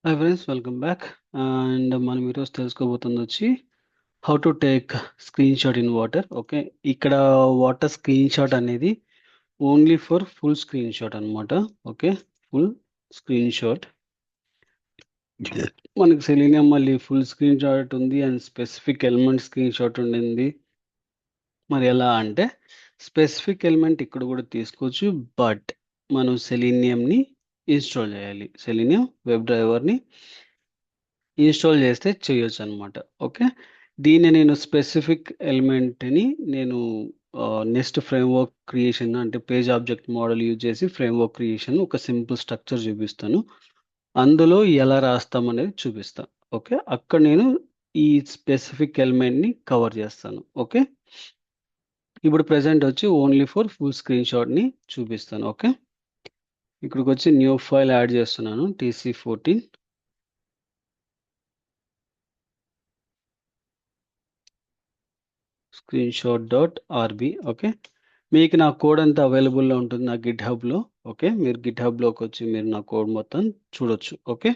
Hi friends, welcome back. And మనం ఈరోజు తెలుసుకోబోతుంది వచ్చి how to take screenshot in water. Okay, ఇక్కడ వాటర్ స్క్రీన్ షాట్ అనేది only for full screen shot అనమాట. Okay, full screen shot. మనకి selenium మళ్ళీ ఫుల్ స్క్రీన్ షాట్ ఉంది and specific element screenshot ఉండింది. మరి ఎలా అంటే స్పెసిఫిక్ ఎలిమెంట్ ఇక్కడ కూడా తీసుకోవచ్చు, బట్ మనం సెలీనియంని ఇన్స్టాల్ చేయాలి. సెలీనియం వెబ్ డ్రైవర్ని ఇన్స్టాల్ చేస్తే చేయొచ్చు అనమాట. ఓకే, దీన్ని నేను స్పెసిఫిక్ ఎలిమెంట్ని నేను నెక్స్ట్ ఫ్రేమ్వర్క్ క్రియేషన్ అంటే పేజ్ ఆబ్జెక్ట్ మోడల్ యూజ్ చేసి ఫ్రేమ్వర్క్ క్రియేషన్ ఒక సింపుల్ స్ట్రక్చర్ చూపిస్తాను. అందులో ఎలా రాస్తాం అనేది చూపిస్తాను. ఓకే, అక్కడ నేను ఈ స్పెసిఫిక్ ఎలిమెంట్ని కవర్ చేస్తాను. ఓకే, ఇప్పుడు ప్రెసెంట్ వచ్చి ఓన్లీ ఫర్ ఫుల్ స్క్రీన్ షాట్ని చూపిస్తాను. ఓకే, ఇక్కడికి వచ్చి న్యూ ఫైల్ యాడ్ చేస్తున్నాను, TC14 screenshot.rb. ఓకే, మీకు నా కోడ్ అంతా అవైలబుల్లో ఉంటుంది నా గిట్ హబ్లో. ఓకే, మీరు గిట్ హబ్లోకి వచ్చి మీరు నా కోడ్ మొత్తం చూడొచ్చు. Okay,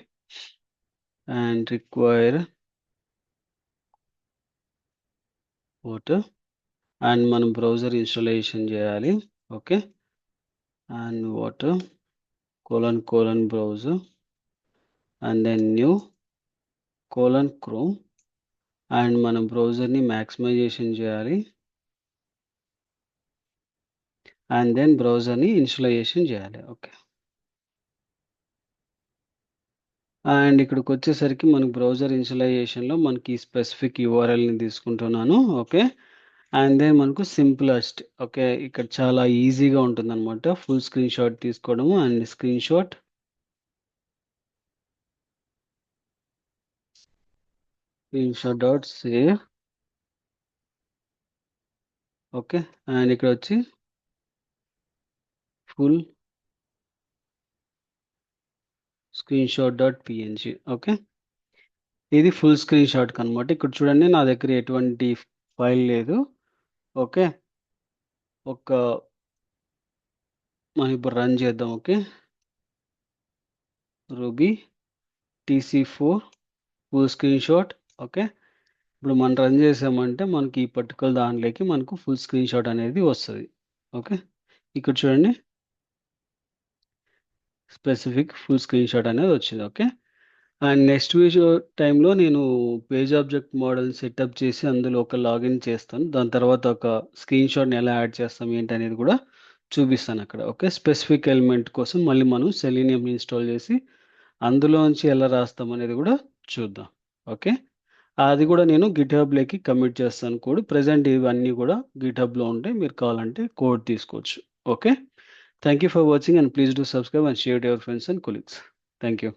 and require water and మనం బ్రౌజర్ ఇన్స్టాలేషన్ చేయాలి. Okay, and water colon browser and then new Chrome and మనం బ్రౌజర్ని మ్యాక్సిమైజేషన్ చేయాలి అండ్ దెన్ బ్రౌజర్ని ఇన్స్టాలేషన్ చేయాలి. ఓకే, అండ్ ఇక్కడికి వచ్చేసరికి మనకు బ్రౌజర్ ఇన్స్టాలేషన్లో మనకి స్పెసిఫిక్ యూఆర్ఎల్ని తీసుకుంటున్నాను. ఓకే, అండ్ దెన్ మనకు సింపులెస్ట్. ఓకే, ఇక్కడ చాలా ఈజీగా ఉంటుంది అనమాట ఫుల్ స్క్రీన్ షాట్ తీసుకోవడము. And screen shot dot save. Okay, and ఇక్కడ వచ్చి full screen shot .png. Okay, ఇది ఫుల్ స్క్రీన్ షాట్ అనమాట. ఇక్కడ చూడండి, నా దగ్గర ఎటువంటి ఫైల్ లేదు. ఓకే, మనం ఇప్పుడు రన్ చేద్దాం. Okay, ruby TC4 full screen shot. Okay, ఇప్పుడు మనం రన్ చేసామంటే మనకి ఈ పర్టికులర్ దాంట్లోకి మనకు ఫుల్ స్క్రీన్ షాట్ అనేది వస్తుంది. ఓకే, ఇక్కడ చూడండి, స్పెసిఫిక్ ఫుల్ స్క్రీన్ షాట్ అనేది వచ్చింది. ఓకే, అండ్ నెక్స్ట్ వీడియో టైంలో నేను పేజ్ ఆబ్జెక్ట్ మోడల్ సెటప్ చేసి అందులో ఒక లాగిన్ చేస్తాను. దాని తర్వాత ఒక స్క్రీన్ షాట్ని ఎలా యాడ్ చేస్తాం ఏంటి అనేది కూడా చూపిస్తాను అక్కడ. ఓకే, స్పెసిఫిక్ ఎలిమెంట్ కోసం మళ్ళీ మనం సెలీనియం ఇన్స్టాల్ చేసి అందులోంచి ఎలా రాస్తాం అనేది కూడా చూద్దాం. ఓకే, అది కూడా నేను గిట్ హబ్లోకి కమిట్ చేస్తాను కోడ్. ప్రజెంట్ ఇవన్నీ కూడా గిట్ హబ్లో ఉంటాయి, మీరు కావాలంటే కోడ్ తీసుకోవచ్చు. Okay, thank you for watching and please do subscribe and share to your friends and colleagues. Thank you.